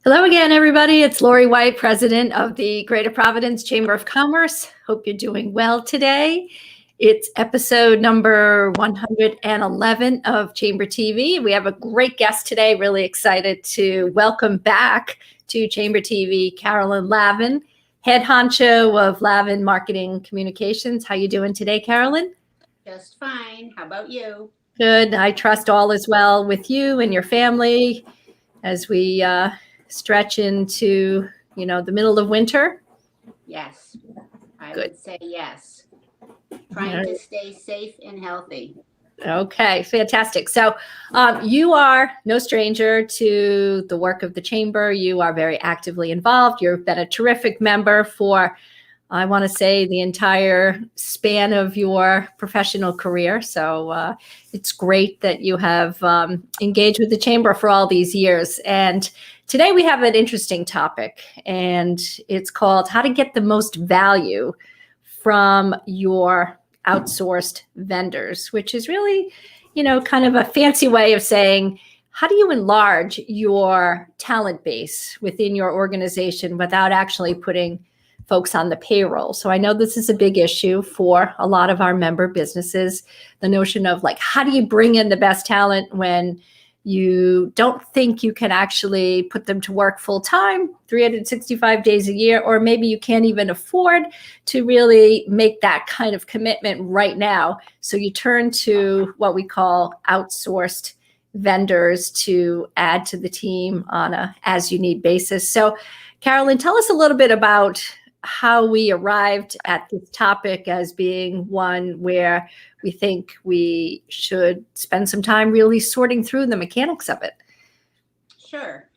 Hello again, everybody. It's Laurie White, president of the Greater Providence Chamber of Commerce. Hope you're doing well today. It's episode number 111 of Chamber TV. We have a great guest today. Really excited to welcome back to Chamber TV, Carolyn Lavin, head honcho of Lavin Marketing Communications. How you doing today, Carolyn? Just fine. How about you? Good. I trust all is well with you and your family as we stretch into, the middle of winter. Yes, I Good. would say yes. Trying to stay safe and healthy. Okay, fantastic. So you are no stranger to the work of the Chamber. You are very actively involved. You've been a terrific member for, I want to say, the entire span of your professional career. So it's great that you have engaged with the Chamber for all these years. And today we have an interesting topic, and it's called How to Get the Most Value from Your Outsourced Vendors, which is really, kind of a fancy way of saying, how do you enlarge your talent base within your organization without actually putting folks on the payroll? So I know this is a big issue for a lot of our member businesses, the notion of how do you bring in the best talent when you don't think you can actually put them to work full time, 365 days a year, or maybe you can't even afford to really make that kind of commitment right now. So you turn to what we call outsourced vendors to add to the team on a as you need basis. So Carolyn, tell us a little bit about how we arrived at this topic as being one where we think we should spend some time really sorting through the mechanics of it. Sure.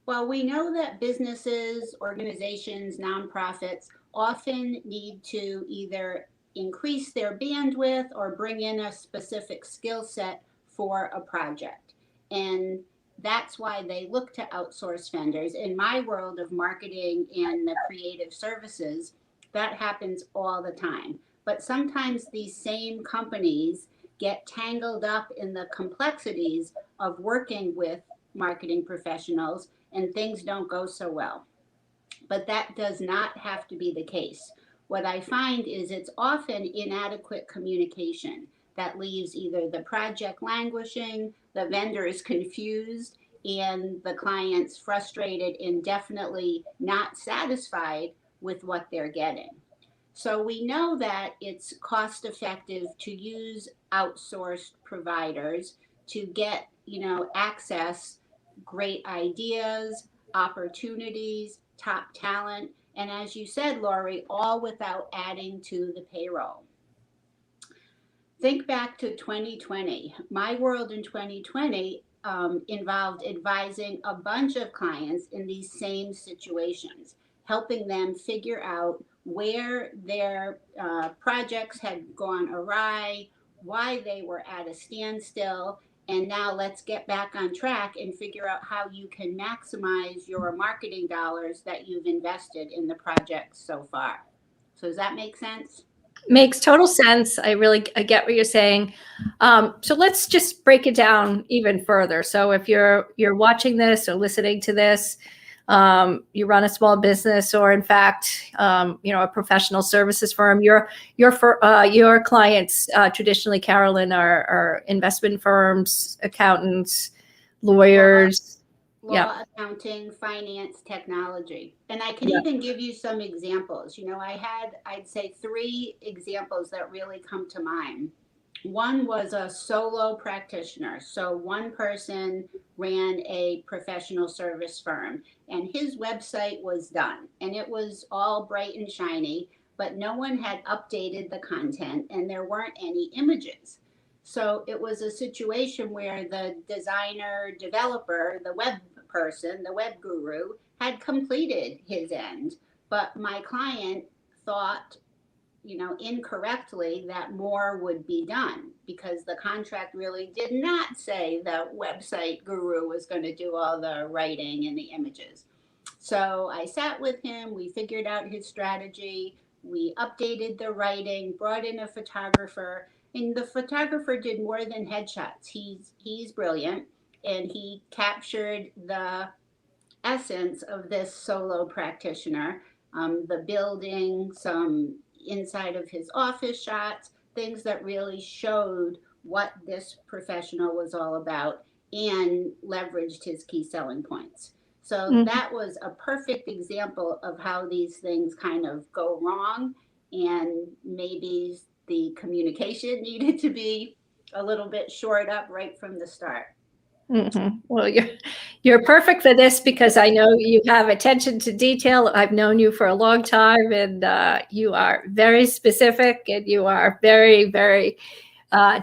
Well, we know that businesses, organizations, nonprofits often need to either increase their bandwidth or bring in a specific skill set for a project. And that's why they look to outsource vendors. In my world of marketing and the creative services, that happens all the time. But sometimes these same companies get tangled up in the complexities of working with marketing professionals and things don't go so well. But that does not have to be the case. What I find is it's often inadequate communication that leaves either the project languishing, the vendor is confused, and the client's frustrated and definitely not satisfied with what they're getting. So we know that it's cost effective to use outsourced providers to get, access great ideas, opportunities, top talent, and as you said, Laurie, all without adding to the payroll. Think back to 2020. My world in 2020 involved advising a bunch of clients in these same situations, helping them figure out where their projects had gone awry, why they were at a standstill, and now let's get back on track and figure out how you can maximize your marketing dollars that you've invested in the project so far. So does that make sense? Makes total sense. I get what you're saying. So let's just break it down even further. So if you're watching this or listening to this, you run a small business, or in fact, a professional services firm. Your clients traditionally, Carolyn, are investment firms, accountants, lawyers. Law, accounting, finance, technology. And I can even give you some examples. I'd say 3 examples that really come to mind. One was a solo practitioner. So one person ran a professional service firm, and his website was done, and it was all bright and shiny, but no one had updated the content and there weren't any images. So it was a situation where the designer, developer, the web person, the web guru, had completed his end, but my client thought, incorrectly that more would be done because the contract really did not say the website guru was going to do all the writing and the images. So I sat with him, we figured out his strategy, we updated the writing, brought in a photographer, and the photographer did more than headshots. He's brilliant, and he captured the essence of this solo practitioner, the building, some inside of his office shots, things that really showed what this professional was all about and leveraged his key selling points. So Mhm. that was a perfect example of how these things kind of go wrong, and maybe the communication needed to be a little bit shored up right from the start. Well, you're perfect for this because I know you have attention to detail. I've known you for a long time, and you are very specific, and you are very, very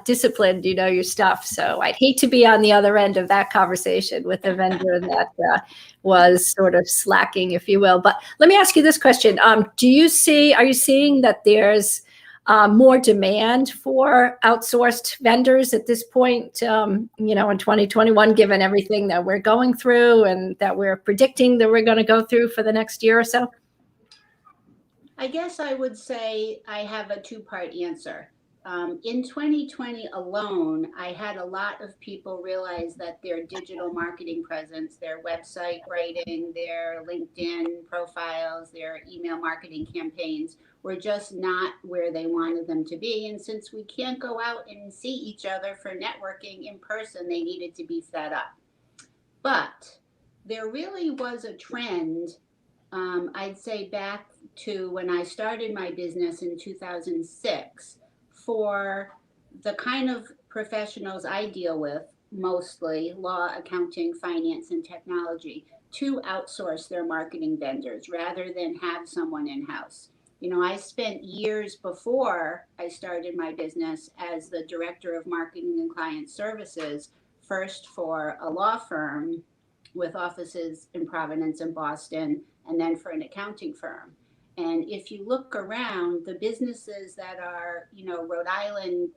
disciplined. You know your stuff. So I'd hate to be on the other end of that conversation with a vendor that was sort of slacking, if you will. But let me ask you this question: are you seeing that there's more demand for outsourced vendors at this point, in 2021, given everything that we're going through and that we're predicting that we're going to go through for the next year or so? I guess I would say I have a two-part answer. In 2020 alone, I had a lot of people realize that their digital marketing presence, their website writing, their LinkedIn profiles, their email marketing campaigns were just not where they wanted them to be. And since we can't go out and see each other for networking in person, they needed to be fed up. But there really was a trend, I'd say back to when I started my business in 2006, for the kind of professionals I deal with, mostly law, accounting, finance, and technology, to outsource their marketing vendors rather than have someone in house. I spent years before I started my business as the director of marketing and client services, first for a law firm with offices in Providence and Boston, and then for an accounting firm. And if you look around, the businesses that are, Rhode Island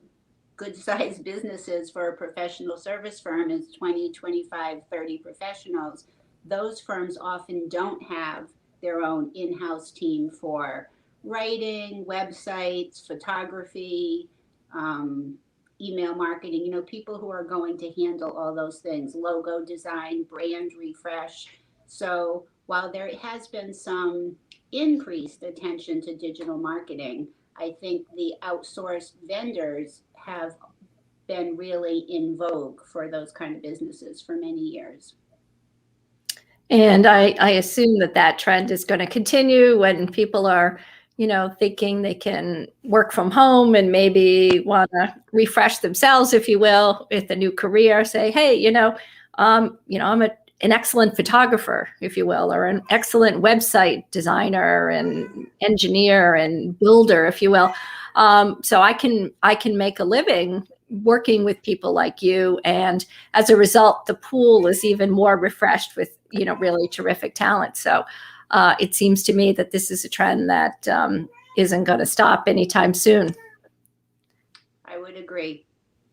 good sized businesses for a professional service firm is 20, 25, 30 professionals. Those firms often don't have their own in house team for writing, websites, photography, um, email marketing, people who are going to handle all those things, logo design, brand refresh. So while there has been some increased attention to digital marketing, I think the outsourced vendors have been really in vogue for those kind of businesses for many years. And I assume that trend is going to continue when people are, thinking they can work from home and maybe want to refresh themselves, if you will, with a new career. Say, hey, I'm an excellent photographer, if you will, or an excellent website designer and engineer and builder, if you will. So I can make a living working with people like you, and as a result, the pool is even more refreshed with really terrific talent. So it seems to me that this is a trend that isn't going to stop anytime soon. I would agree.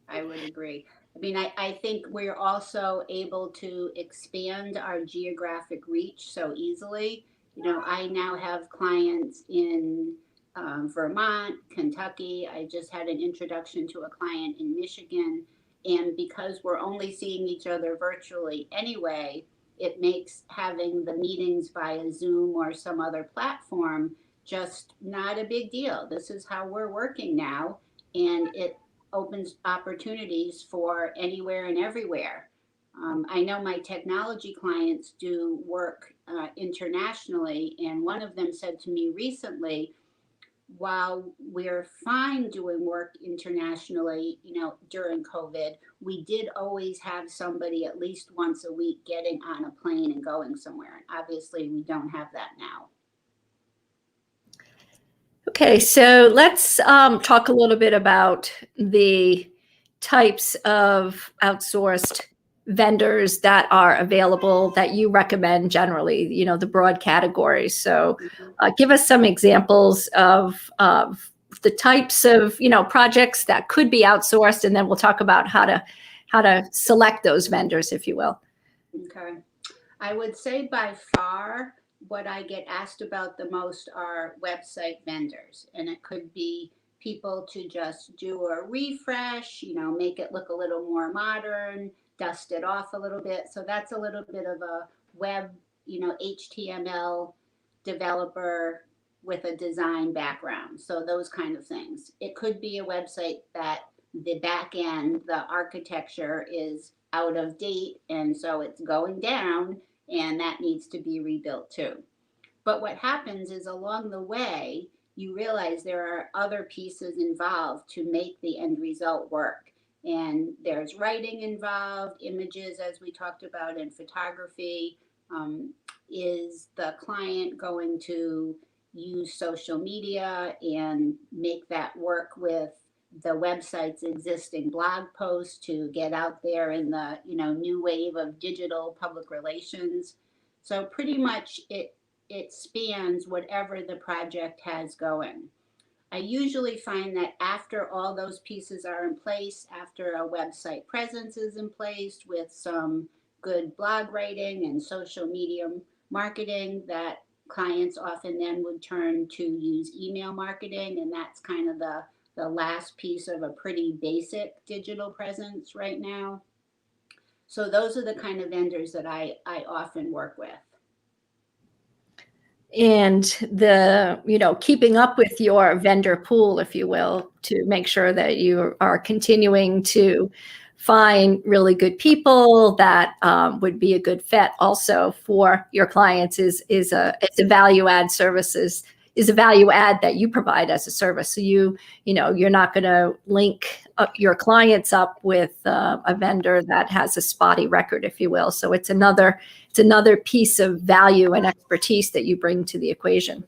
I would agree. I mean, I think we're also able to expand our geographic reach so easily. I now have clients in Vermont, Kentucky. I just had an introduction to a client in Michigan. And because we're only seeing each other virtually anyway, it makes having the meetings via Zoom or some other platform just not a big deal. This is how we're working now. And it opens opportunities for anywhere and everywhere. I know my technology clients do work internationally, and one of them said to me recently, while we're fine doing work internationally, during COVID, we did always have somebody at least once a week getting on a plane and going somewhere. And obviously, we don't have that now. Okay, so let's talk a little bit about the types of outsourced vendors that are available that you recommend generally, the broad categories. So give us some examples of the types of, projects that could be outsourced, and then we'll talk about how to select those vendors, if you will. Okay. I would say by far what I get asked about the most are website vendors. And it could be people to just do a refresh, make it look a little more modern, dust it off a little bit. So that's a little bit of a web HTML developer with a design background. So those kind of things. It could be a website that the back end, the architecture is out of date, and so it's going down, and that needs to be rebuilt too. But what happens is along the way, you realize there are other pieces involved to make the end result work. And there's writing involved, images, as we talked about, and photography. Is the client going to use social media and make that work with the website's existing blog posts to get out there in the new wave of digital public relations? So pretty much it spans whatever the project has going. I usually find that after all those pieces are in place, after a website presence is in place with some good blog writing and social media marketing, that clients often then would turn to use email marketing, and that's kind of the last piece of a pretty basic digital presence right now. So those are the kind of vendors that I often work with. And keeping up with your vendor pool, if you will, to make sure that you are continuing to find really good people that would be a good fit also for your clients is a value add services is a value add that you provide as a service. So you're not going to link up your clients up with a vendor that has a spotty record, if you will. So it's another piece of value and expertise that you bring to the equation.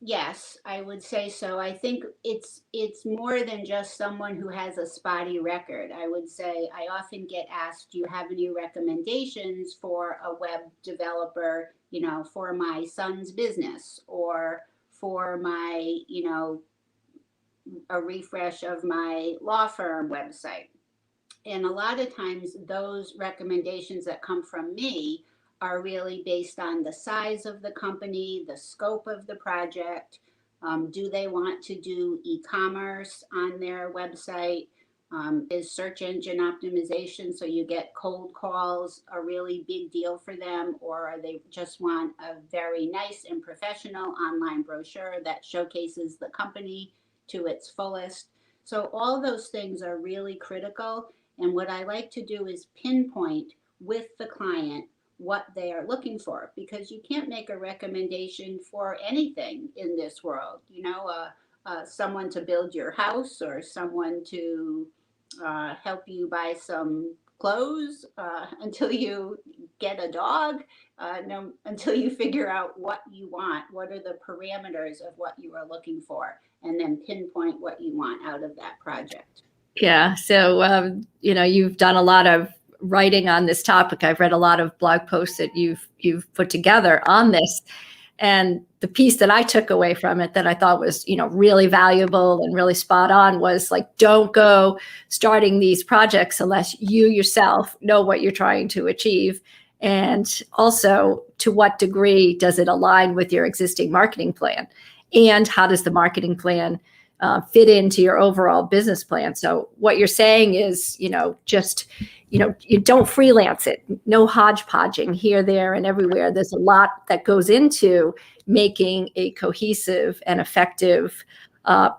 Yes, I would say so. I think it's more than just someone who has a spotty record. I would say I often get asked, do you have any recommendations for a web developer, for my son's business, or for my, a refresh of my law firm website? And a lot of times those recommendations that come from me are really based on the size of the company, the scope of the project. Do they want to do e-commerce on their website? Is search engine optimization, so you get cold calls, a really big deal for them? Or are they just want a very nice and professional online brochure that showcases the company to its fullest? So all those things are really critical. And what I like to do is pinpoint with the client what they are looking for, because you can't make a recommendation for anything in this world. Someone to build your house, or someone to help you buy some clothes, until you get a dog, until you figure out what you want, what are the parameters of what you are looking for, and then pinpoint what you want out of that project. Yeah. So, you've done a lot of writing on this topic. I've read a lot of blog posts that you've put together on this. And the piece that I took away from it that I thought was, really valuable and really spot on was like, don't go starting these projects unless you yourself know what you're trying to achieve. And also, to what degree does it align with your existing marketing plan? And how does the marketing plan fit into your overall business plan? So what you're saying is, you don't freelance it. No hodgepodging here, there, and everywhere. There's a lot that goes into making a cohesive and effective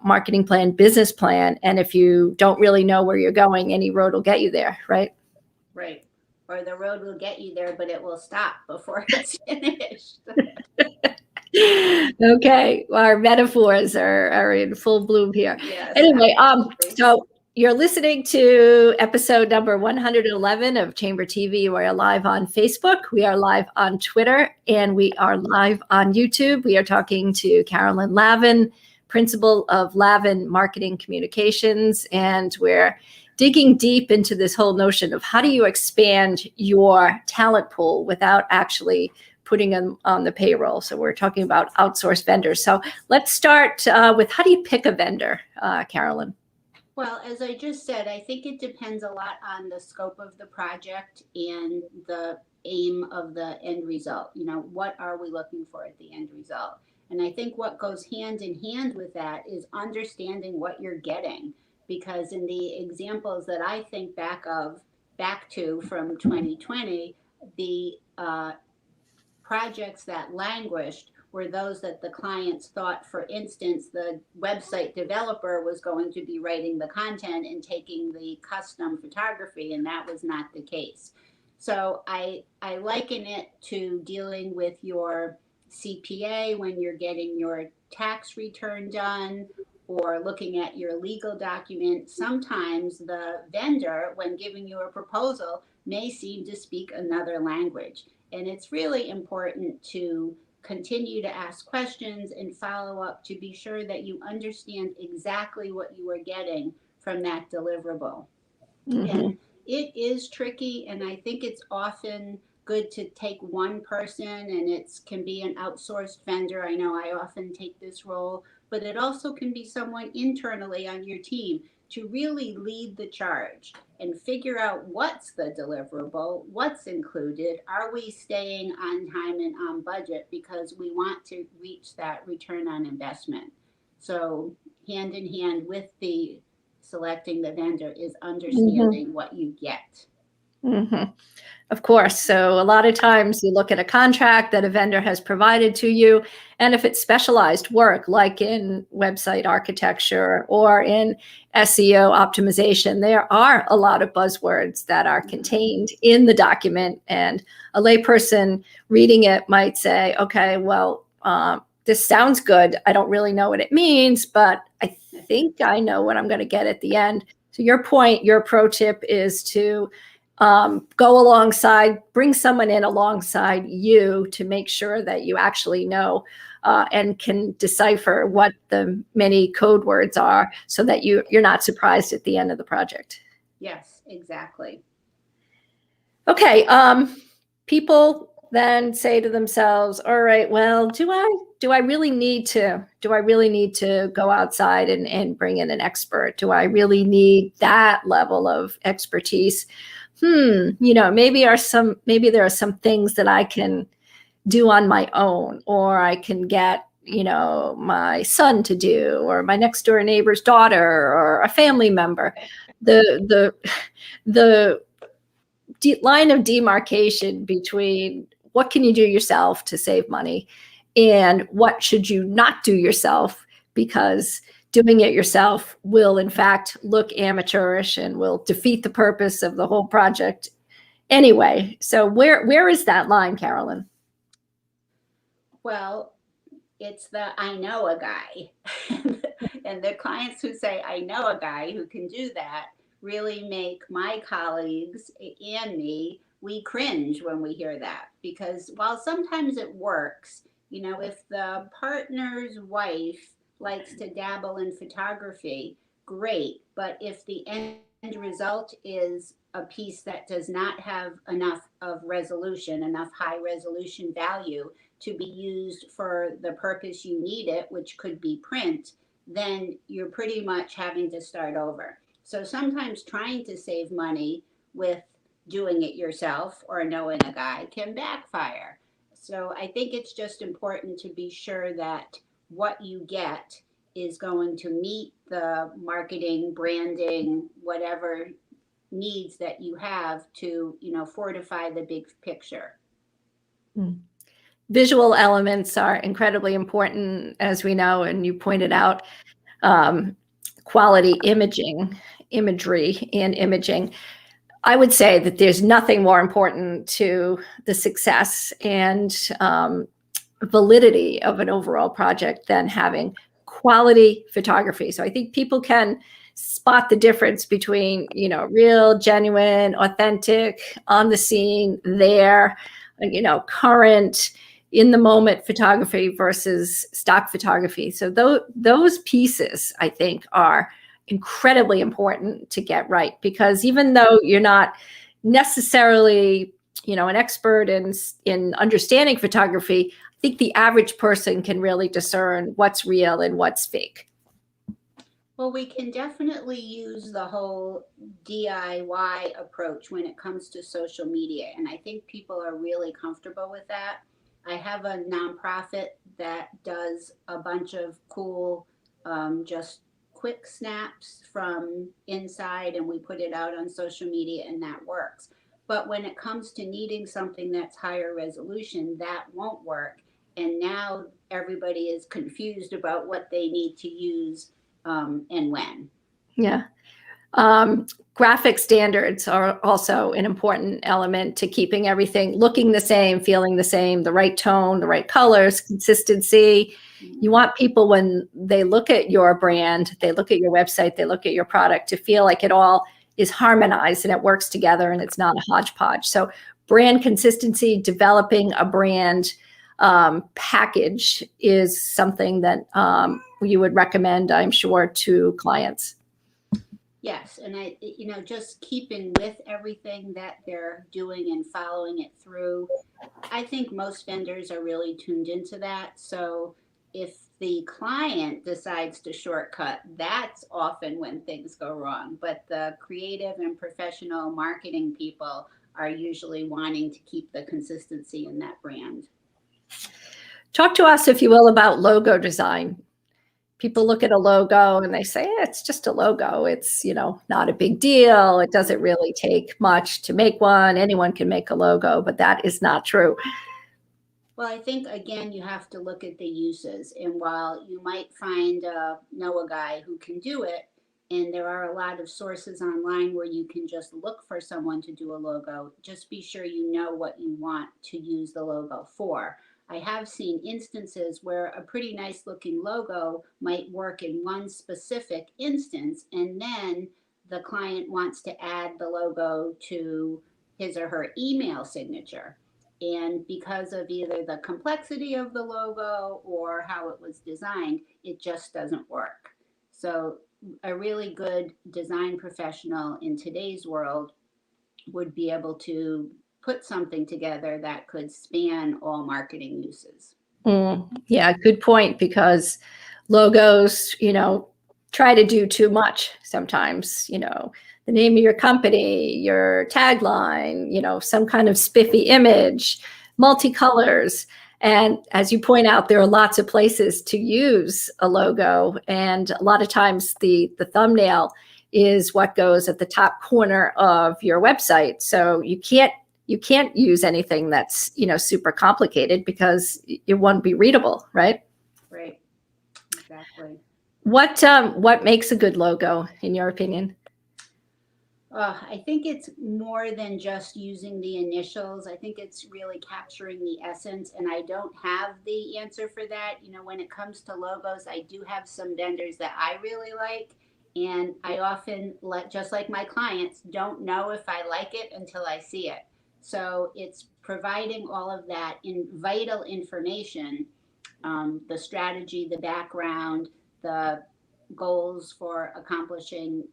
marketing plan, business plan. And if you don't really know where you're going, any road will get you there, right? Right. Or the road will get you there, but it will stop before it's finished. Okay, our metaphors are in full bloom here. Yes, anyway, so you're listening to episode number 111 of Chamber TV. We're live on Facebook, we are live on Twitter, and we are live on YouTube. We are talking to Carolyn Lavin, principal of Lavin Marketing Communications, and we're digging deep into this whole notion of how do you expand your talent pool without actually putting them on the payroll. So we're talking about outsourced vendors. So let's start with, how do you pick a vendor, Carolyn? Well, as I just said, I think it depends a lot on the scope of the project and the aim of the end result. What are we looking for at the end result? And I think what goes hand in hand with that is understanding what you're getting. Because in the examples that I think back to from 2020, the projects that languished were those that the clients thought, for instance, the website developer was going to be writing the content and taking the custom photography, and that was not the case. So I liken it to dealing with your CPA when you're getting your tax return done or looking at your legal document. Sometimes the vendor, when giving you a proposal, may seem to speak another language. And it's really important to continue to ask questions and follow up to be sure that you understand exactly what you are getting from that deliverable. Mm-hmm. And it is tricky, and I think it's often good to take one person, and it can be an outsourced vendor. I know I often take this role, but it also can be someone internally on your team to really lead the charge and figure out what's the deliverable, what's included, are we staying on time and on budget, because we want to reach that return on investment. So hand in hand with the selecting the vendor is understanding what you get. Mm-hmm. Of course. So a lot of times you look at a contract that a vendor has provided to you, and if it's specialized work, like in website architecture or in SEO optimization, there are a lot of buzzwords that are contained in the document, and a layperson reading it might say, okay, well, this sounds good. I don't really know what it means, but I think I know what I'm going to get at the end. So your point, your pro tip is to go alongside, bring someone in alongside you to make sure that you actually know and can decipher what the many code words are, so that you're not surprised at the end of the project. Yes, exactly. Okay. People then say to themselves, all right, well, do I really need to go outside and bring in an expert? Do I really need that level of expertise? Maybe there are some things that I can do on my own, or I can get, my son to do, or my next door neighbor's daughter, or a family member. The line of demarcation between what can you do yourself to save money and what should you not do yourself, because doing it yourself will in fact look amateurish and will defeat the purpose of the whole project anyway. So where is that line, Carolyn? Well, it's the I know a guy. And the clients who say, I know a guy who can do that, really make my colleagues and me, we cringe when we hear that. Because while sometimes it works, if the partner's wife likes to dabble in photography, great. But if the end result is a piece that does not have enough of resolution, enough high resolution value to be used for the purpose you need it, which could be print, then you're pretty much having to start over. So sometimes trying to save money with doing it yourself or knowing a guy can backfire. So I think it's just important to be sure that what you get is going to meet the marketing, branding, whatever needs that you have to, fortify the big picture. Visual elements are incredibly important, as we know, and you pointed out quality imagery and imaging. I would say that there's nothing more important to the success and validity of an overall project than having quality photography. So I think people can spot the difference between, real, genuine, authentic, on the scene, there, current, in the moment photography versus stock photography. So those pieces, I think, are incredibly important to get right, because even though you're not necessarily, an expert in understanding photography, I think the average person can really discern what's real and what's fake. Well, we can definitely use the whole DIY approach when it comes to social media, and I think people are really comfortable with that. I have a nonprofit that does a bunch of cool, just quick snaps from inside, and we put it out on social media, and that works. But when it comes to needing something that's higher resolution, that won't work. And now everybody is confused about what they need to use and when. Yeah. Graphic standards are also an important element to keeping everything looking the same, feeling the same, the right tone, the right colors, consistency. You want people, when they look at your brand, they look at your website, they look at your product, to feel like it all is harmonized and it works together and it's not a hodgepodge. So brand consistency, developing a brand package is something that you would recommend, I'm sure, to clients. Yes, and just keeping with everything that they're doing and following it through. I think most vendors are really tuned into that. So if the client decides to shortcut, that's often when things go wrong. But the creative and professional marketing people are usually wanting to keep the consistency in that brand. Talk to us, if you will, about logo design. People look at a logo and they say, it's just a logo. It's, not a big deal. It doesn't really take much to make one. Anyone can make a logo, but that is not true. Well, I think, again, you have to look at the uses. And while you might know a guy who can do it, and there are a lot of sources online where you can just look for someone to do a logo, just be sure you know what you want to use the logo for. I have seen instances where a pretty nice looking logo might work in one specific instance, and then the client wants to add the logo to his or her email signature. And because of either the complexity of the logo or how it was designed, it just doesn't work. So a really good design professional in today's world would be able to put something together that could span all marketing uses. Yeah, good point, because logos, try to do too much sometimes, the name of your company, your tagline, some kind of spiffy image, multicolors. And as you point out, there are lots of places to use a logo. And a lot of times the thumbnail is what goes at the top corner of your website. So you can't use anything that's, super complicated, because it won't be readable, right? Right. Exactly. What makes a good logo, in your opinion? I think it's more than just using the initials. I think it's really capturing the essence, and I don't have the answer for that. When it comes to logos, I do have some vendors that I really like, and I often just like my clients, don't know if I like it until I see it. So it's providing all of that in vital information, the strategy, the background, the goals for accomplishing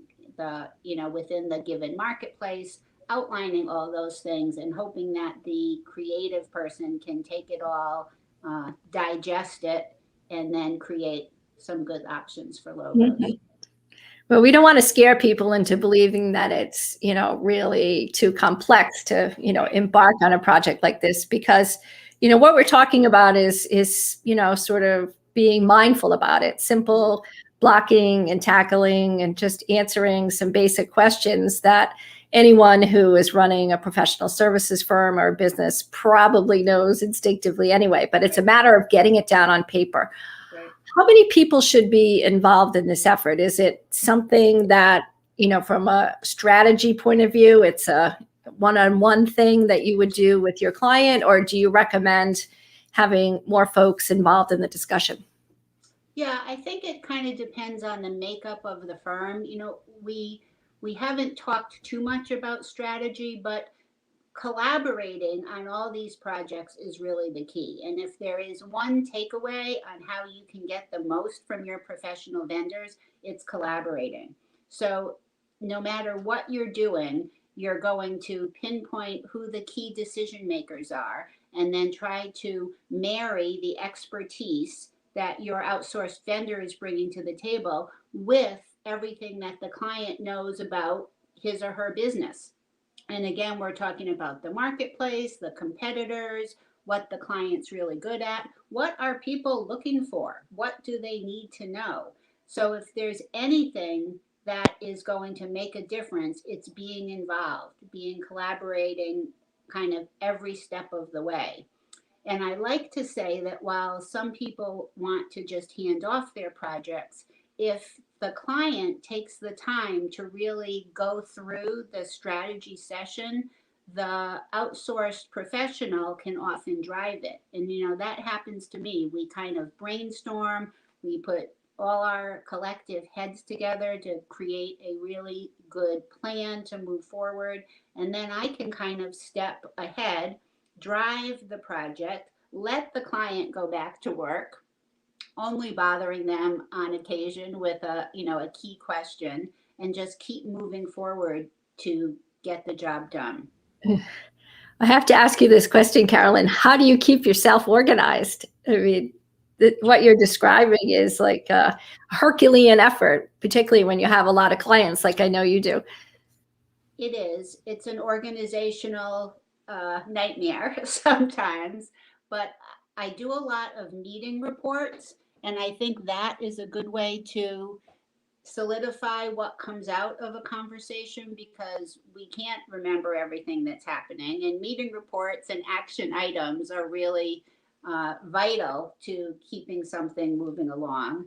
within the given marketplace, outlining all those things and hoping that the creative person can take it all, digest it, and then create some good options for logos. Mhm. Well, we don't want to scare people into believing that it's, really too complex to, embark on a project like this, because, what we're talking about is, sort of being mindful about it, simple blocking and tackling, and just answering some basic questions that anyone who is running a professional services firm or business probably knows instinctively anyway. But it's a matter of getting it down on paper. Right. How many people should be involved in this effort? Is it something that, from a strategy point of view, it's a one-on-one thing that you would do with your client, or do you recommend having more folks involved in the discussion? Yeah, I think it kind of depends on the makeup of the firm. We haven't talked too much about strategy, but collaborating on all these projects is really the key. And if there is one takeaway on how you can get the most from your professional vendors, it's collaborating. So no matter what you're doing, you're going to pinpoint who the key decision makers are, and then try to marry the expertise that your outsourced vendor is bringing to the table with everything that the client knows about his or her business. And again, we're talking about the marketplace, the competitors, what the client's really good at. What are people looking for? What do they need to know? So if there's anything that is going to make a difference, it's being involved, being collaborating kind of every step of the way. And I like to say that while some people want to just hand off their projects, if the client takes the time to really go through the strategy session, the outsourced professional can often drive it. And, that happens to me. We kind of brainstorm, we put all our collective heads together to create a really good plan to move forward. And then I can kind of step ahead, drive the project, let the client go back to work, only bothering them on occasion with a key question, and just keep moving forward to get the job done. I have to ask you this question, Carolyn. How do you keep yourself organized? I mean, what you're describing is like a Herculean effort, particularly when you have a lot of clients, like I know you do. It is. It's an organizational nightmare sometimes, but I do a lot of meeting reports, and I think that is a good way to solidify what comes out of a conversation, because we can't remember everything that's happening, and meeting reports and action items are really vital to keeping something moving along.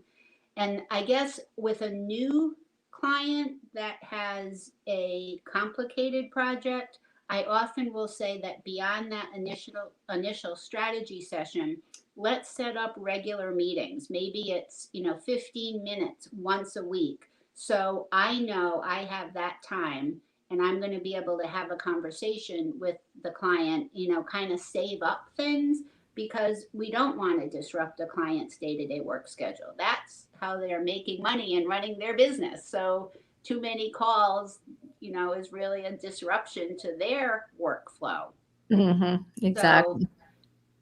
And I guess with a new client that has a complicated project, I often will say that beyond that initial strategy session, let's set up regular meetings. Maybe it's 15 minutes once a week. So I know I have that time, and I'm going to be able to have a conversation with the client, kind of save up things, because we don't want to disrupt a client's day-to-day work schedule. That's how they're making money and running their business. So too many calls, is really a disruption to their workflow. Mm-hmm. Exactly. So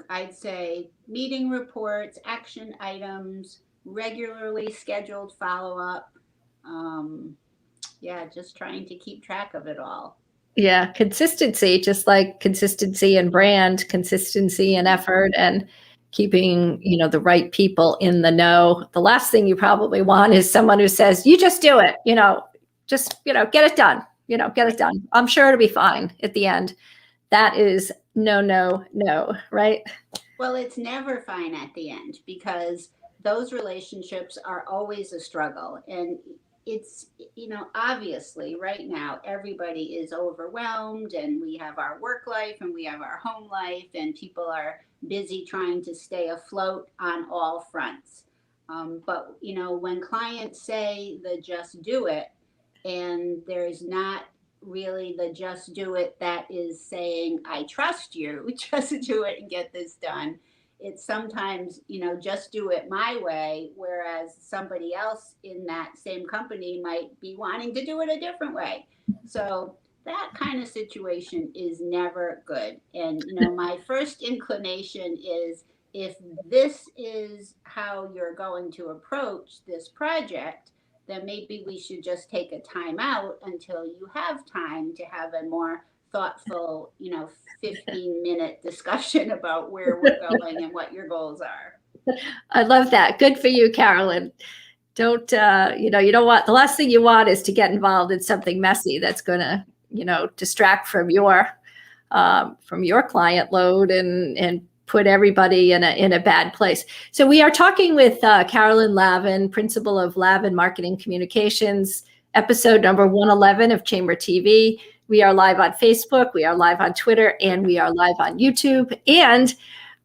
I'd say meeting reports, action items, regularly scheduled follow-up. Just trying to keep track of it all. Yeah, consistency, just like consistency in brand, consistency in effort, and keeping, the right people in the know. The last thing you probably want is someone who says, you just do it, just, get it done, get it done. I'm sure it'll be fine at the end. That is no, right? Well, it's never fine at the end, because those relationships are always a struggle. And it's, obviously right now, everybody is overwhelmed, and we have our work life and we have our home life, and people are busy trying to stay afloat on all fronts. But, when clients say the just do it, and there's not really the just do it that is saying, I trust you, just do it and get this done. It's sometimes, just do it my way, whereas somebody else in that same company might be wanting to do it a different way. So that kind of situation is never good. And, my first inclination is, if this is how you're going to approach this project, then maybe we should just take a time out until you have time to have a more thoughtful, 15-minute discussion about where we're going and what your goals are. I love that. Good for you, Carolyn. Don't, you don't want, the last thing you want is to get involved in something messy that's going to, distract from your client load and put everybody in a bad place. So we are talking with Carolyn Lavin, principal of Lavin Marketing Communications, episode number 111 of Chamber TV. We are live on Facebook, we are live on Twitter, and we are live on YouTube, and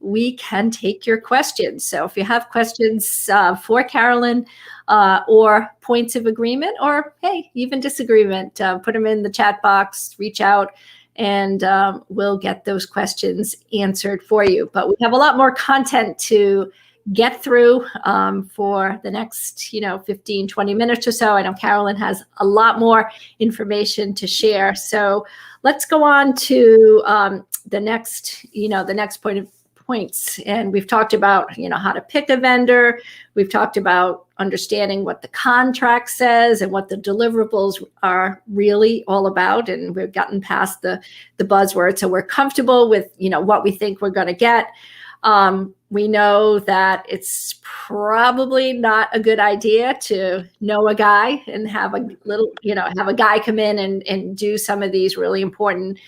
we can take your questions. So if you have questions for Carolyn or points of agreement, or hey, even disagreement, put them in the chat box, reach out, and we'll get those questions answered for you. But we have a lot more content to get through for the next 15, 20 minutes or so. I know Carolyn has a lot more information to share. So let's go on to the next points. And we've talked about, how to pick a vendor. We've talked about understanding what the contract says and what the deliverables are really all about. And we've gotten past the buzzwords. So we're comfortable with, what we think we're going to get. We know that it's probably not a good idea to know a guy and have a little, have a guy come in and do some of these really important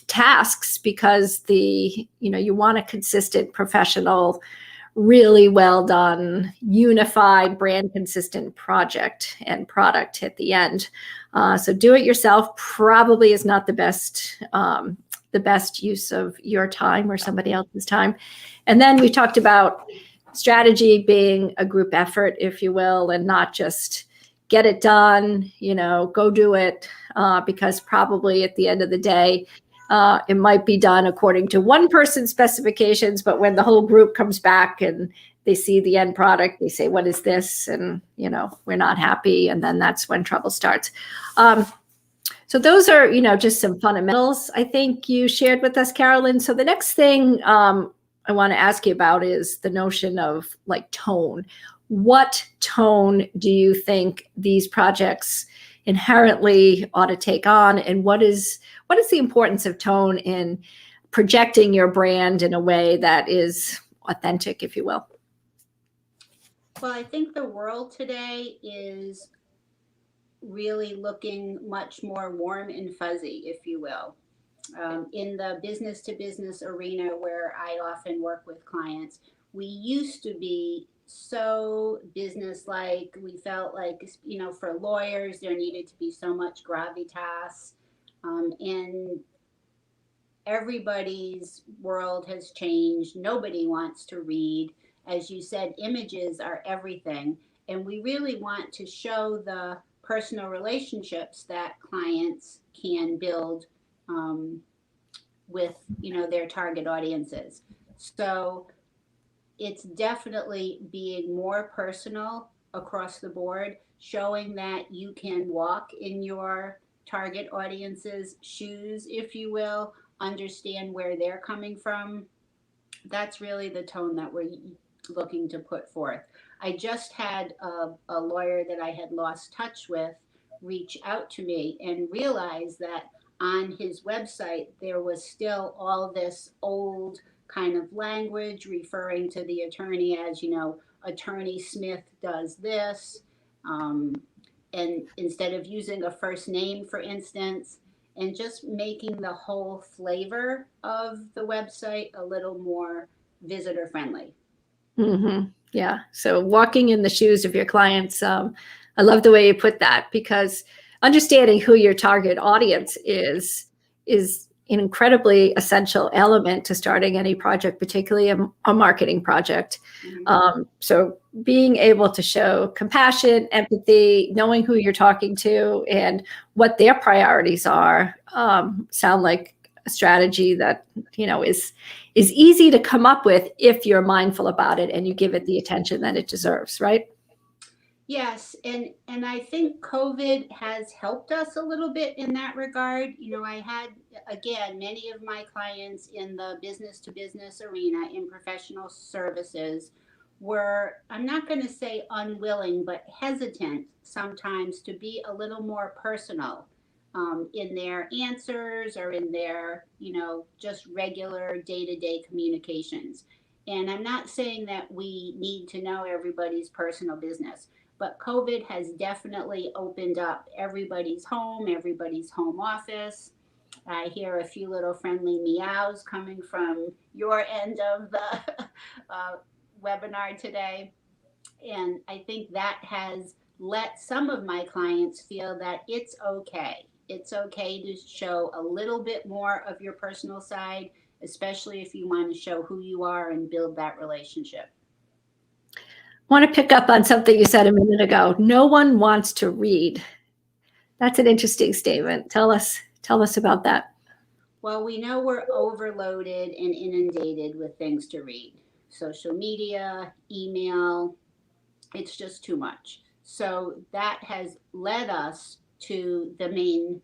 tasks, because you want a consistent, professional, really well done, unified, brand consistent project and product at the end. So do it yourself probably is not the best use of your time or somebody else's time. And then we talked about strategy being a group effort, if you will, and not just get it done, go do it, because probably at the end of the day, it might be done according to one person's specifications, but when the whole group comes back and they see the end product, they say, what is this? And, we're not happy. And then that's when trouble starts. So those are, just some fundamentals I think you shared with us, Carolyn. So the next thing I want to ask you about is the notion of tone. What tone do you think these projects inherently ought to take on? And what is the importance of tone in projecting your brand in a way that is authentic, if you will? Well, I think the world today is really looking much more warm and fuzzy, if you will. In the business to business arena where I often work with clients, we used to be so business-like. We felt like, for lawyers, there needed to be so much gravitas. And everybody's world has changed. Nobody wants to read. As you said, images are everything. And we really want to show the personal relationships that clients can build with, their target audiences. So it's definitely being more personal across the board, showing that you can walk in your target audience's shoes, if you will, understand where they're coming from. That's really the tone that we're looking to put forth. I just had a lawyer that I had lost touch with reach out to me and realize that on his website there was still all this old kind of language referring to the attorney as, Attorney Smith does this. And instead of using a first name, for instance, and just making the whole flavor of the website a little more visitor friendly. Mm-hmm. Yeah. So walking in the shoes of your clients. I love the way you put that, because understanding who your target audience is an incredibly essential element to starting any project, particularly a marketing project. Mm-hmm. So being able to show compassion, empathy, knowing who you're talking to and what their priorities are, sound like a strategy that, is easy to come up with if you're mindful about it and you give it the attention that it deserves, right? Yes, and I think COVID has helped us a little bit in that regard. I had, again, many of my clients in the business to business arena in professional services were, I'm not going to say unwilling, but hesitant sometimes to be a little more personal in their answers or in their, just regular day-to-day communications. And I'm not saying that we need to know everybody's personal business, but COVID has definitely opened up everybody's home office. I hear a few little friendly meows coming from your end of the webinar today. And I think that has let some of my clients feel that it's okay. It's okay to show a little bit more of your personal side, especially if you want to show who you are and build that relationship. I want to pick up on something you said a minute ago. No one wants to read. That's an interesting statement. Tell us about that. Well, we know we're overloaded and inundated with things to read. Social media, email, it's just too much. So that has led us to the main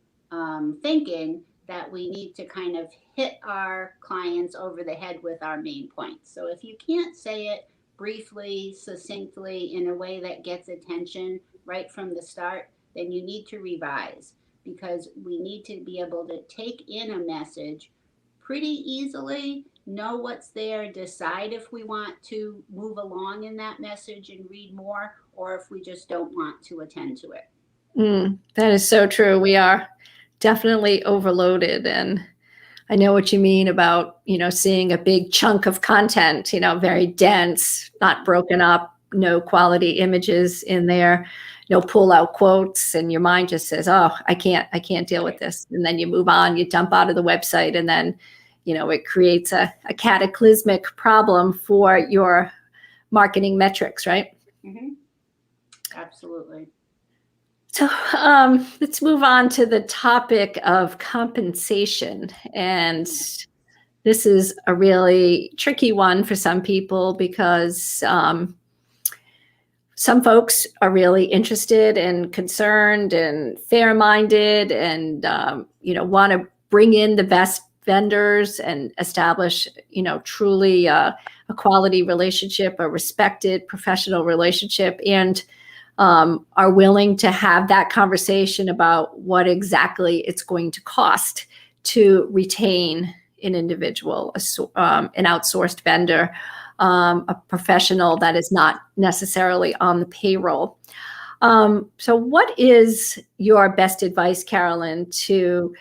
thinking that we need to kind of hit our clients over the head with our main points. So if you can't say it briefly, succinctly, in a way that gets attention right from the start, then you need to revise, because we need to be able to take in a message pretty easily know what's there, decide if we want to move along in that message and read more, or if we just don't want to attend to it. That is so true. We are definitely overloaded. And I know what you mean about, seeing a big chunk of content, very dense, not broken up, no quality images in there, no pull out quotes. And your mind just says, oh, I can't deal with this. And then you move on, you dump out of the website, and then, it creates a cataclysmic problem for your marketing metrics, right? Mm-hmm. Absolutely. So let's move on to the topic of compensation. And this is a really tricky one for some people because some folks are really interested and concerned and fair-minded and, want to bring in the best vendors and establish, truly a quality relationship, a respected professional relationship, and are willing to have that conversation about what exactly it's going to cost to retain an individual, an outsourced vendor, a professional that is not necessarily on the payroll. So what is your best advice, Carolyn, to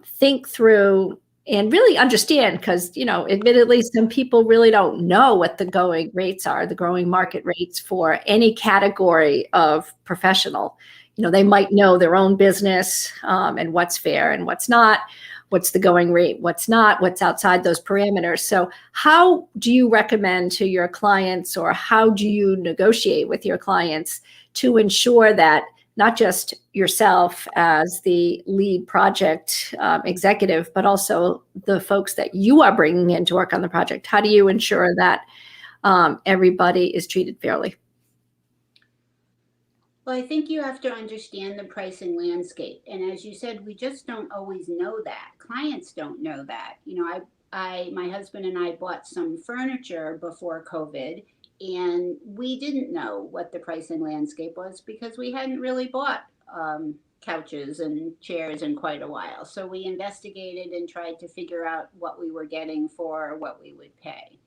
think through and really understand? Because, admittedly, some people really don't know what the going rates are, the growing market rates for any category of professional. They might know their own business and what's fair and what's not, what's the going rate, what's not, what's outside those parameters. So how do you recommend to your clients, or how do you negotiate with your clients to ensure that not just yourself as the lead project executive, but also the folks that you are bringing in to work on the project? How do you ensure that everybody is treated fairly? Well, I think you have to understand the pricing landscape. And as you said, we just don't always know that. Clients don't know that. My husband and I bought some furniture before COVID, and we didn't know what the pricing landscape was because we hadn't really bought couches and chairs in quite a while. So we investigated and tried to figure out what we were getting for what we would pay.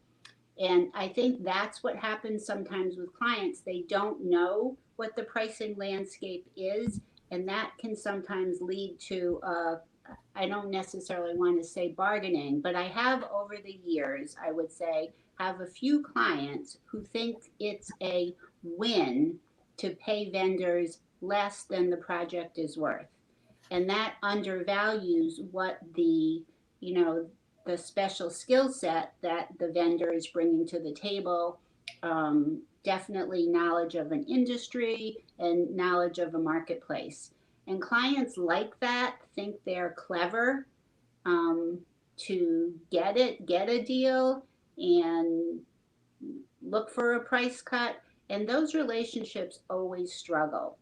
And I think that's what happens sometimes with clients. They don't know what the pricing landscape is, and that can sometimes lead to I don't necessarily want to say bargaining, but I have over the years, I would say, have a few clients who think it's a win to pay vendors less than the project is worth. And that undervalues what the special skill set that the vendor is bringing to the table. Definitely knowledge of an industry and knowledge of a marketplace. And clients like that, think they're clever to get a deal and look for a price cut. And those relationships always struggle.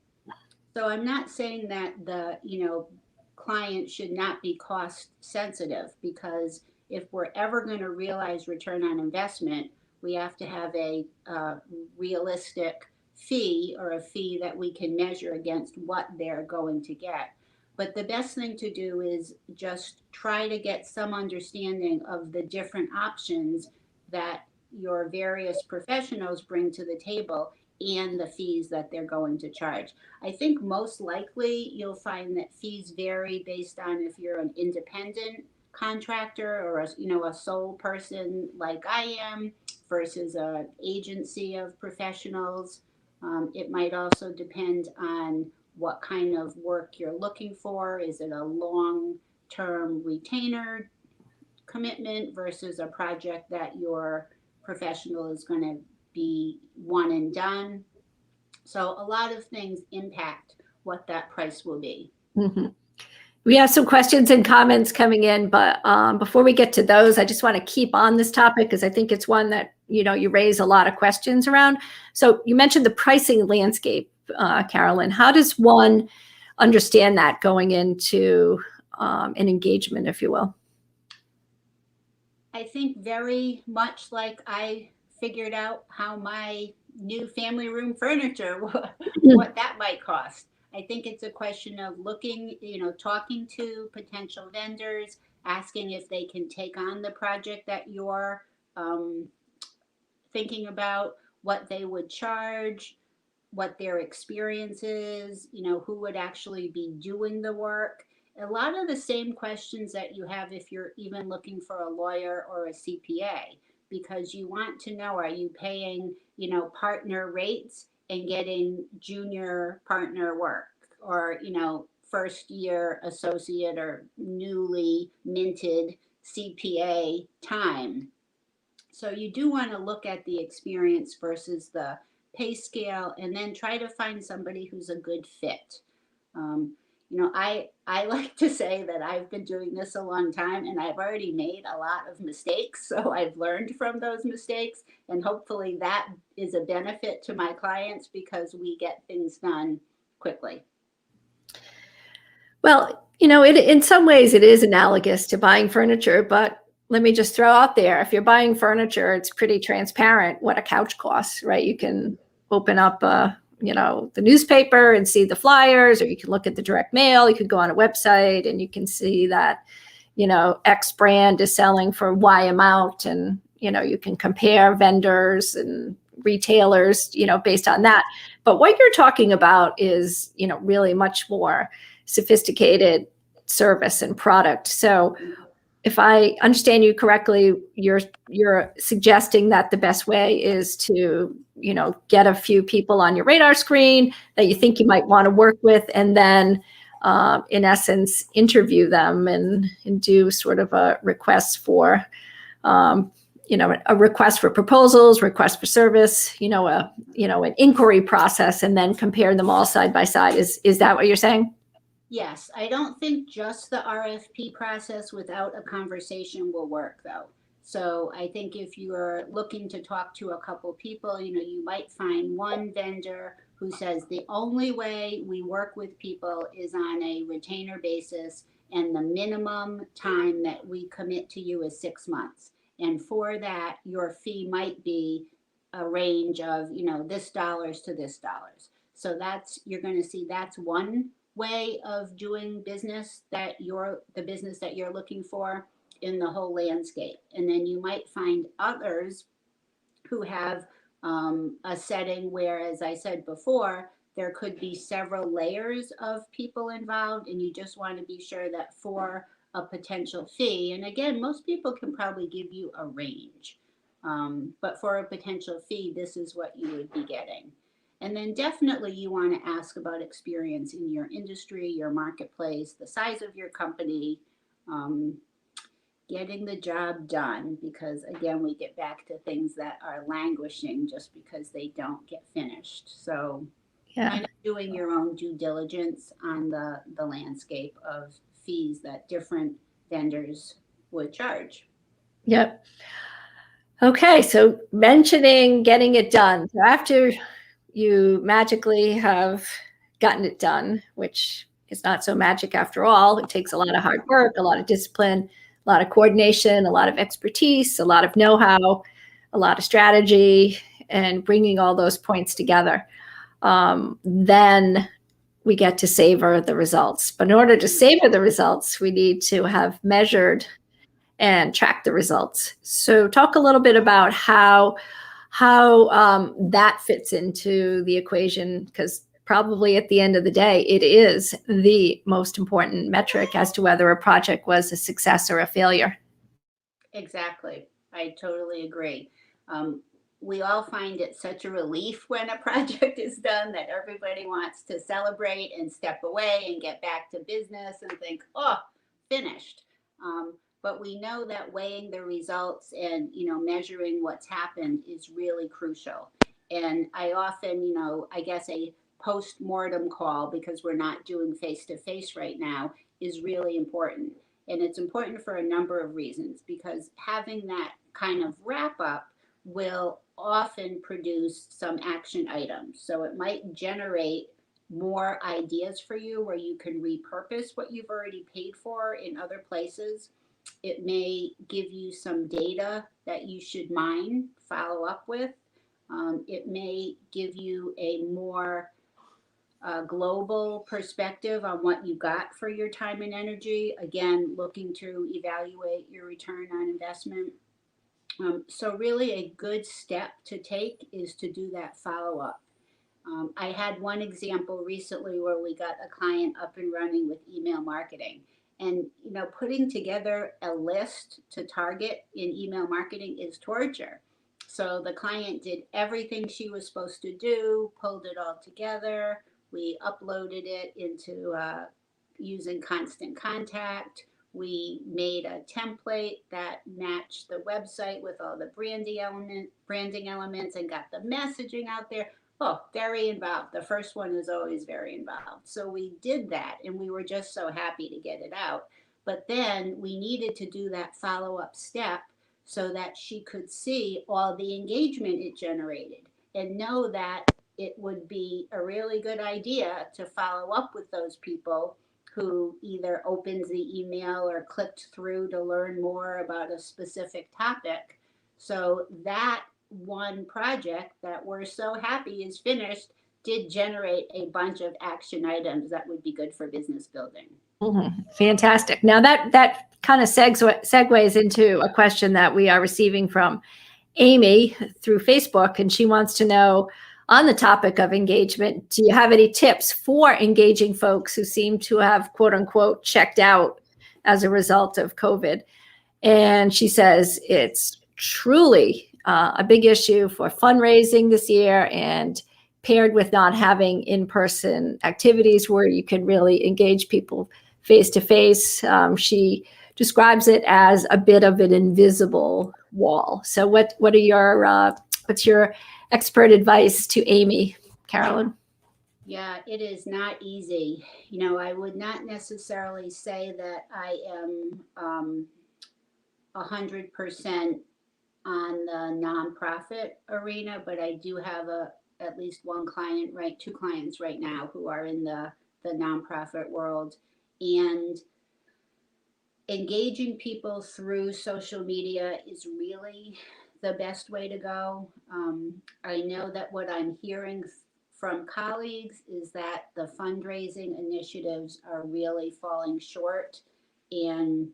So I'm not saying that the client should not be cost sensitive, because if we're ever going to realize return on investment, we have to have a realistic fee, or a fee that we can measure against what they're going to get. But the best thing to do is just try to get some understanding of the different options that your various professionals bring to the table and the fees that they're going to charge. I think most likely you'll find that fees vary based on if you're an independent contractor or a sole person like I am versus an agency of professionals. It might also depend on what kind of work you're looking for. Is it a long-term retainer commitment versus a project that your professional is going to be one and done? So a lot of things impact what that price will be. Mm-hmm. We have some questions and comments coming in, but before we get to those, I just want to keep on this topic because I think it's one that, you raise a lot of questions around. So you mentioned the pricing landscape, Carolyn. How does one understand that going into an engagement, if you will? I think very much like I figured out how my new family room furniture, what that might cost. I think it's a question of looking, talking to potential vendors, asking if they can take on the project that you're thinking about, what they would charge, what their experience is, who would actually be doing the work. A lot of the same questions that you have if you're even looking for a lawyer or a CPA, because you want to know, are you paying, partner rates and getting junior partner work, or, first year associate or newly minted CPA time. So you do want to look at the experience versus the pay scale, and then try to find somebody who's a good fit. I like to say that I've been doing this a long time and I've already made a lot of mistakes. So I've learned from those mistakes, and hopefully that is a benefit to my clients because we get things done quickly. Well, in some ways it is analogous to buying furniture, but let me just throw out there, if you're buying furniture, it's pretty transparent what a couch costs, right? You can open up, the newspaper and see the flyers, or you can look at the direct mail. You could go on a website and you can see that, X brand is selling for Y amount, and, you can compare vendors and retailers, based on that. But what you're talking about is, really much more sophisticated service and product. So if I understand you correctly, you're suggesting that the best way is to, get a few people on your radar screen that you think you might want to work with, and then, in essence, interview them and do sort of a request for, a request for proposals, request for service, an inquiry process, and then compare them all side by side. Is that what you're saying? Yes, I don't think just the RFP process without a conversation will work, though. So I think if you are looking to talk to a couple people, you might find one vendor who says the only way we work with people is on a retainer basis, and the minimum time that we commit to you is 6 months. And for that, your fee might be a range of, this dollars to this dollars. So you're going to see that's one way of doing business, the business that you're looking for in the whole landscape. And then you might find others who have a setting where, as I said before, there could be several layers of people involved, and you just want to be sure that for a potential fee, and again, most people can probably give you a range, but for a potential fee, this is what you would be getting. And then definitely you want to ask about experience in your industry, your marketplace, the size of your company, getting the job done, because again, we get back to things that are languishing just because they don't get finished. So kind of doing your own due diligence on the landscape of fees that different vendors would charge. Yep. Okay, so mentioning getting it done. So after you magically have gotten it done, which is not so magic after all. It takes a lot of hard work, a lot of discipline, a lot of coordination, a lot of expertise, a lot of know-how, a lot of strategy, and bringing all those points together. Then we get to savor the results. But in order to savor the results, we need to have measured and track the results. So talk a little bit about how that fits into the equation, because probably at the end of the day, it is the most important metric as to whether a project was a success or a failure. Exactly. I totally agree. We all find it such a relief when a project is done that everybody wants to celebrate and step away and get back to business and think, oh, finished. But we know that weighing the results and, measuring what's happened is really crucial. And I often, I guess a post-mortem call, because we're not doing face-to-face right now, is really important. And it's important for a number of reasons, because having that kind of wrap up will often produce some action items. So it might generate more ideas for you where you can repurpose what you've already paid for in other places. It may give you some data that you should mine, follow up with. It may give you a more a global perspective on what you got for your time and energy. Again, looking to evaluate your return on investment. So really a good step to take is to do that follow-up. I had one example recently where we got a client up and running with email marketing. And, putting together a list to target in email marketing is torture. So the client did everything she was supposed to do, pulled it all together. We uploaded it into using Constant Contact. We made a template that matched the website with all the branding elements and got the messaging out there. Oh, very involved. The first one is always very involved. So we did that and we were just so happy to get it out. But then we needed to do that follow-up step so that she could see all the engagement it generated and know that it would be a really good idea to follow up with those people who either opens the email or clicked through to learn more about a specific topic. So that one project that we're so happy is finished did generate a bunch of action items that would be good for business building. Mm-hmm. Fantastic. Now that kind of segues into a question that we are receiving from Amy through Facebook, and she wants to know, on the topic of engagement, do you have any tips for engaging folks who seem to have, quote unquote, checked out as a result of COVID? And she says it's truly a big issue for fundraising this year, and paired with not having in-person activities where you can really engage people face to face. She describes it as a bit of an invisible wall. So what's your expert advice to Amy, Carolyn? Yeah, it is not easy. I would not necessarily say that I am 100% on the nonprofit arena, but I do have at least two clients right now who are in the nonprofit world. And engaging people through social media is really the best way to go. I know that what I'm hearing from colleagues is that the fundraising initiatives are really falling short. And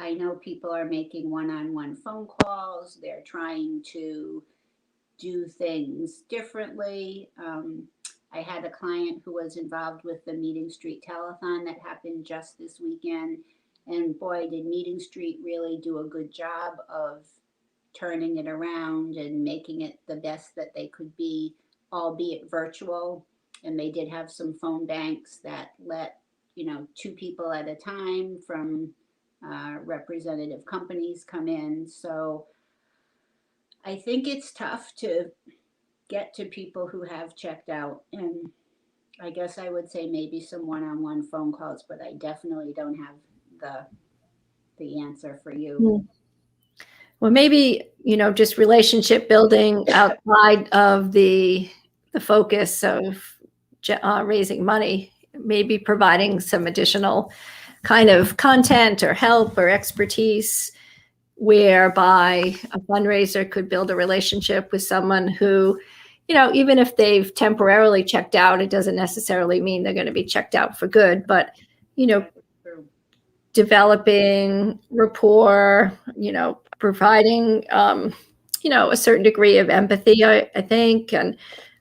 I know people are making one-on-one phone calls. They're trying to do things differently. I had a client who was involved with the Meeting Street Telethon that happened just this weekend. And boy, did Meeting Street really do a good job of turning it around and making it the best that they could be, albeit virtual. And they did have some phone banks that let, 2 people at a time from representative companies come in. So I think it's tough to get to people who have checked out. And I guess I would say maybe some one-on-one phone calls, but I definitely don't have the answer for you. Well, maybe, just relationship building outside of the focus of raising money, maybe providing some additional kind of content or help or expertise, whereby a fundraiser could build a relationship with someone who, even if they've temporarily checked out, it doesn't necessarily mean they're going to be checked out for good, but, developing rapport, providing, a certain degree of empathy, I think, and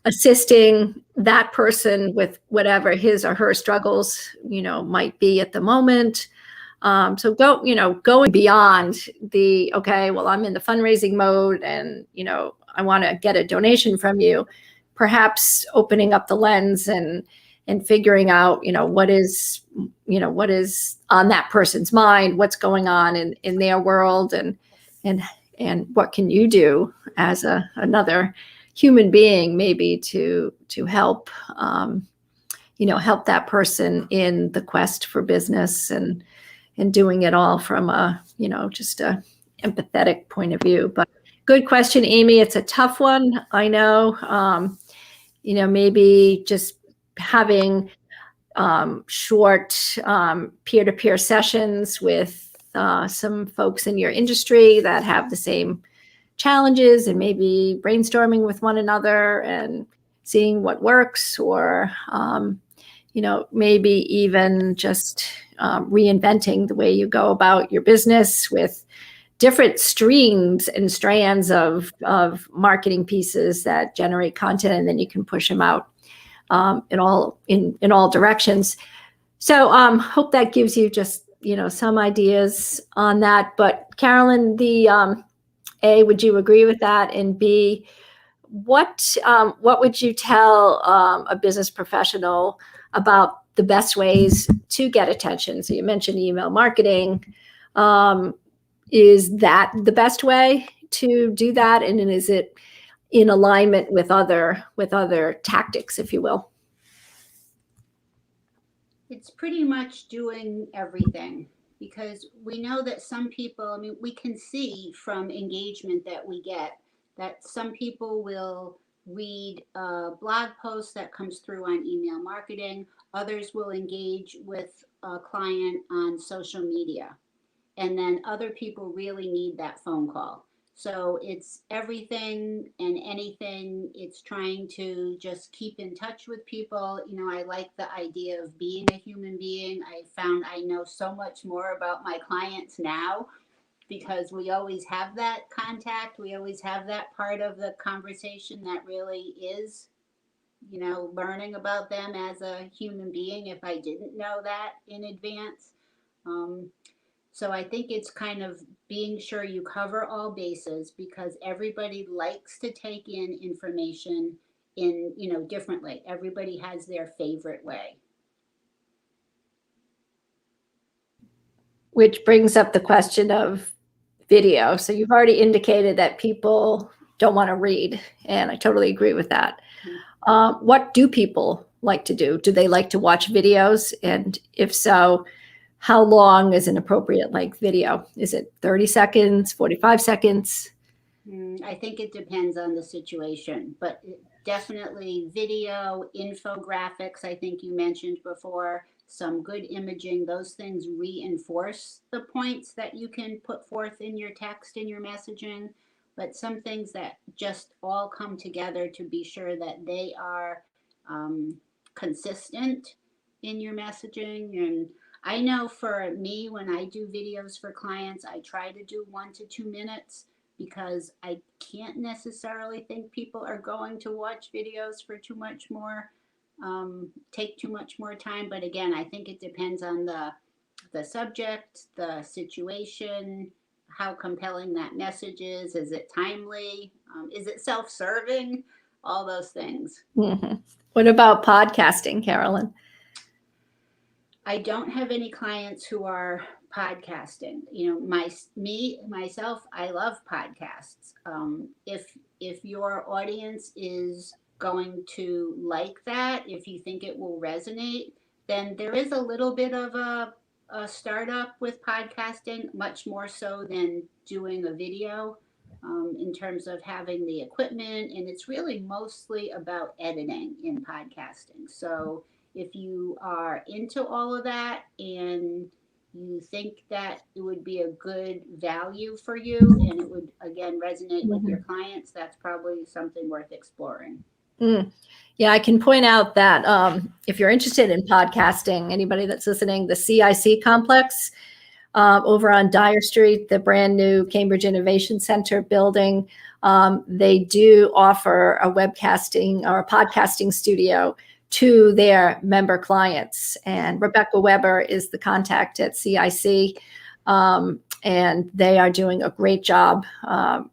assisting that person with whatever his or her struggles, might be at the moment. So going beyond okay, well, I'm in the fundraising mode and, I want to get a donation from you, perhaps opening up the lens and figuring out, what is on that person's mind, what's going on in their world, and what can you do as another human being, maybe to help, help that person in the quest for business, and doing it all from just a empathetic point of view. But good question, Amy. It's a tough one. I know, maybe just having short peer-to-peer sessions with some folks in your industry that have the same challenges, and maybe brainstorming with one another and seeing what works, or maybe even just reinventing the way you go about your business with different streams and strands of marketing pieces that generate content, and then you can push them out in all directions. So hope that gives you just some ideas on that. But Carolyn, A, would you agree with that? And B, what would you tell a business professional about the best ways to get attention? So you mentioned email marketing. Is that the best way to do that? And is it in alignment with other tactics, if you will? It's pretty much doing everything, because we know that some people, we can see from engagement that we get that some people will read a blog post that comes through on email marketing. Others will engage with a client on social media. And then other people really need that phone call. So it's everything and anything. It's trying to just keep in touch with people. I like the idea of being a human being. I found I know so much more about my clients now because we always have that contact. We always have that part of the conversation that really is, learning about them as a human being if I didn't know that in advance. So I think it's kind of being sure you cover all bases, because everybody likes to take in information in, differently. Everybody has their favorite way. Which brings up the question of video. So you've already indicated that people don't want to read, and I totally agree with that. Mm-hmm. What do people like to do? Do they like to watch videos? And if so, how long is an appropriate length video? Is it 30 seconds, 45 seconds? I think it depends on the situation, but definitely video, infographics, I think you mentioned before, some good imaging, those things reinforce the points that you can put forth in your text, in your messaging, but some things that just all come together to be sure that they are consistent in your messaging. And I know for me, when I do videos for clients, I try to do 1 to 2 minutes, because I can't necessarily think people are going to watch videos for too much more, take too much more time. But again, I think it depends on the subject, the situation, how compelling that message is. Is it timely? Is it self-serving? All those things. Mm-hmm. What about podcasting, Carolyn? I don't have any clients who are podcasting. Myself, I love podcasts. If your audience is going to like that, if you think it will resonate, then there is a little bit of a startup with podcasting, much more so than doing a video, in terms of having the equipment. And it's really mostly about editing in podcasting. So if you are into all of that and you think that it would be a good value for you and it would, again, resonate with your clients, that's probably something worth exploring. Yeah, I can point out that if you're interested in podcasting, anybody that's listening, the CIC complex over on Dyer Street, the brand new Cambridge Innovation Center building, they do offer a webcasting or a podcasting studio to their member clients. And Rebecca Weber is the contact at CIC. And they are doing a great job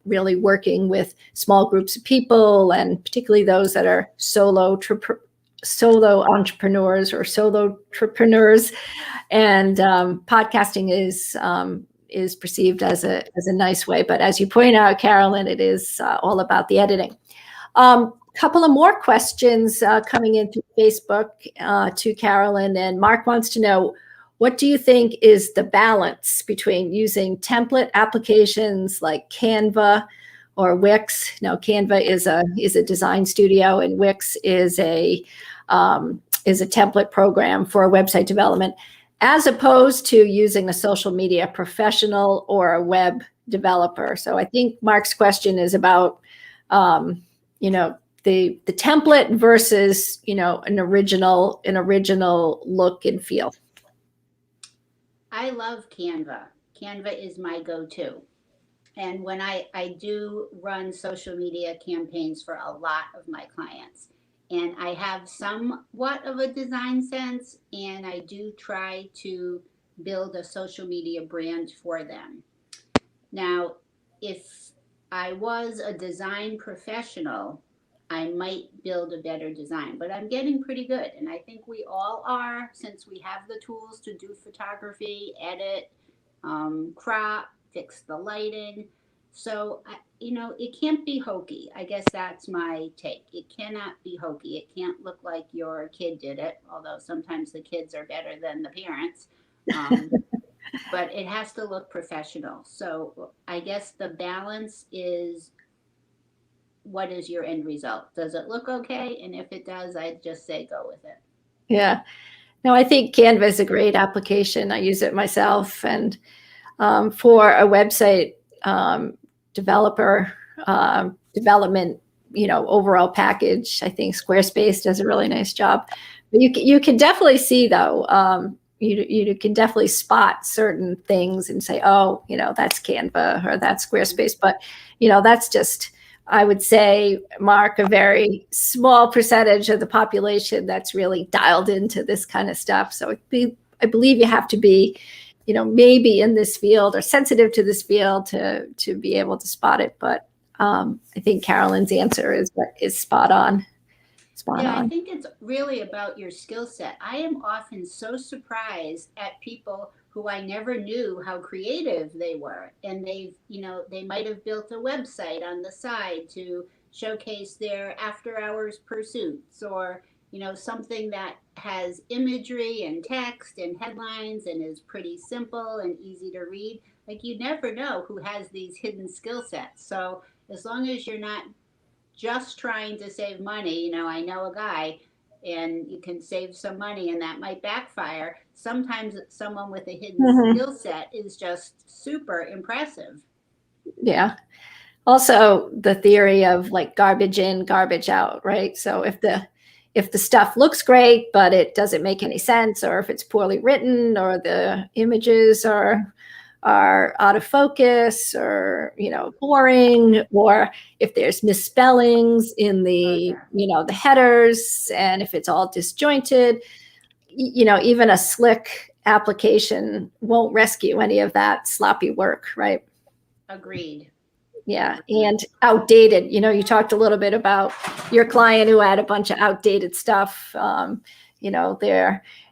really working with small groups of people, and particularly those that are solo entrepreneurs or solopreneurs. And podcasting is perceived as a nice way. But as you point out, Carolyn, it is all about the editing. Couple of more questions coming in through Facebook to Carolyn, and Mark wants to know, what do you think is the balance between using template applications like Canva or Wix? Now, Canva is a design studio, and Wix is a template program for website development, as opposed to using a social media professional or a web developer. So I think Mark's question is about, the template versus, an original look and feel? I love Canva. Canva is my go-to. And when I do run social media campaigns for a lot of my clients, and I have somewhat of a design sense, and I do try to build a social media brand for them. Now, if I was a design professional, I might build a better design, but I'm getting pretty good. And I think we all are, since we have the tools to do photography, edit, crop, fix the lighting. So, it can't be hokey. I guess that's my take. It cannot be hokey. It can't look like your kid did it, although sometimes the kids are better than the parents. But it has to look professional. So I guess the balance is, what is your end result? Does it look okay? And if it does, I'd just say go with it. Yeah. No, I think Canva is a great application. I use it myself. And for a website development, overall package, I think Squarespace does a really nice job. But you can definitely see, though, you can definitely spot certain things and say, oh, that's Canva or that's Squarespace. But, that's just, I would say, Mark, a very small percentage of the population that's really dialed into this kind of stuff. So I believe you have to be, maybe in this field or sensitive to this field to be able to spot it. But I think Carolyn's answer is spot on. I think it's really about your skill set. I am often so surprised at people who I never knew how creative they were. And they might have built a website on the side to showcase their after hours pursuits, or, something that has imagery and text and headlines and is pretty simple and easy to read. Like, you never know who has these hidden skill sets. So as long as you're not just trying to save money, I know a guy, and you can save some money and that might backfire. Sometimes someone with a hidden skill set is just super impressive. Yeah. Also, the theory of like garbage in, garbage out, right? So if the stuff looks great, but it doesn't make any sense, or if it's poorly written, or the images are out of focus, or boring, or if there's misspellings in the the headers, and if it's all disjointed, even a slick application won't rescue any of that sloppy work, right? Agreed. Yeah. And outdated, you talked a little bit about your client who had a bunch of outdated stuff.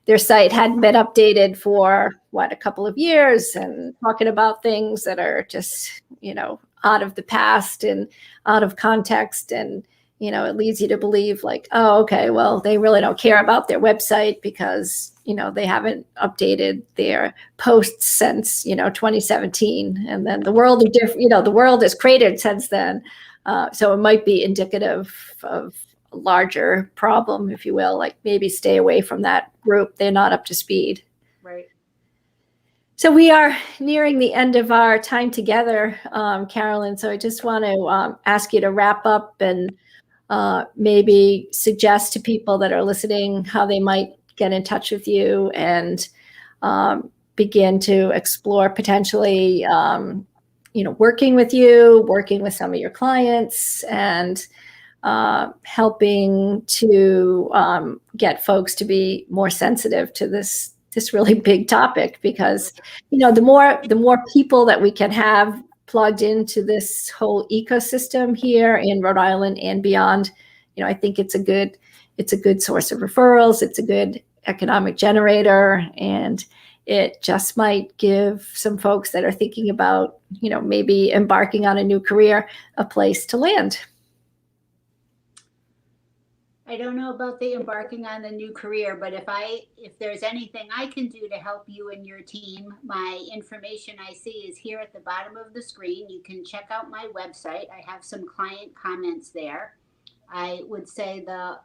Their site hadn't been updated for a couple of years, and talking about things that are just, out of the past and out of context. And, it leads you to believe like, oh, okay, well, they really don't care about their website because, they haven't updated their posts since, 2017. And then the world the world has cratered since then. So it might be indicative of a larger problem, if you will, like maybe stay away from that group. They're not up to speed. Right. So we are nearing the end of our time together, Carolyn. So I just want to ask you to wrap up and maybe suggest to people that are listening how they might get in touch with you and begin to explore potentially, working with you, working with some of your clients, and helping to get folks to be more sensitive to this really big topic. Because the more people that we can have plugged into this whole ecosystem here in Rhode Island and beyond, I think it's a good source of referrals. It's a good economic generator, and it just might give some folks that are thinking about, maybe embarking on a new career, a place to land. I don't know about the embarking on the new career, but if there's anything I can do to help you and your team, my information I see is here at the bottom of the screen. You can check out my website. I have some client comments there. I would say the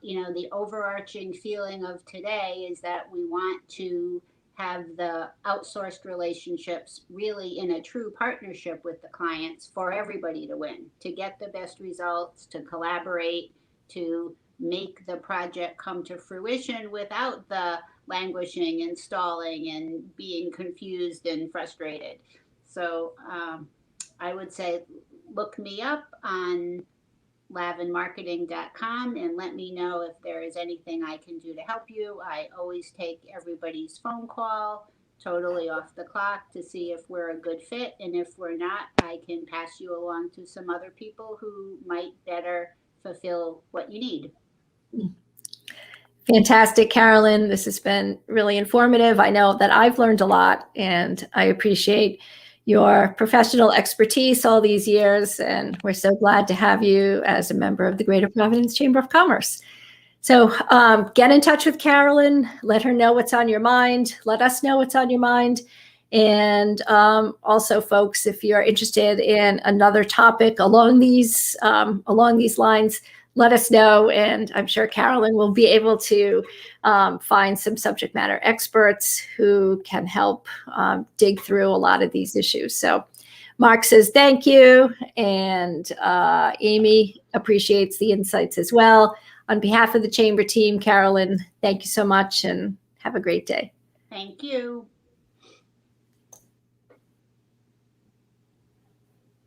overarching feeling of today is that we want to have the outsourced relationships really in a true partnership with the clients for everybody to win, to get the best results, to collaborate, to make the project come to fruition without the languishing and stalling and being confused and frustrated. So I would say look me up on lavinmarketing.com and let me know if there is anything I can do to help you. I always take everybody's phone call totally off the clock to see if we're a good fit. And if we're not, I can pass you along to some other people who might better fulfill what you need. Fantastic, Carolyn. This has been really informative. I know that I've learned a lot, and I appreciate your professional expertise all these years, and we're so glad to have you as a member of the Greater Providence Chamber of Commerce. So get in touch with Carolyn, let her know what's on your mind, let us know what's on your mind. And also, folks, if you're interested in another topic along these lines, let us know, and I'm sure Carolyn will be able to find some subject matter experts who can help dig through a lot of these issues. So Mark says thank you, and Amy appreciates the insights as well. On behalf of the Chamber team, Carolyn, thank you so much, and have a great day. Thank you.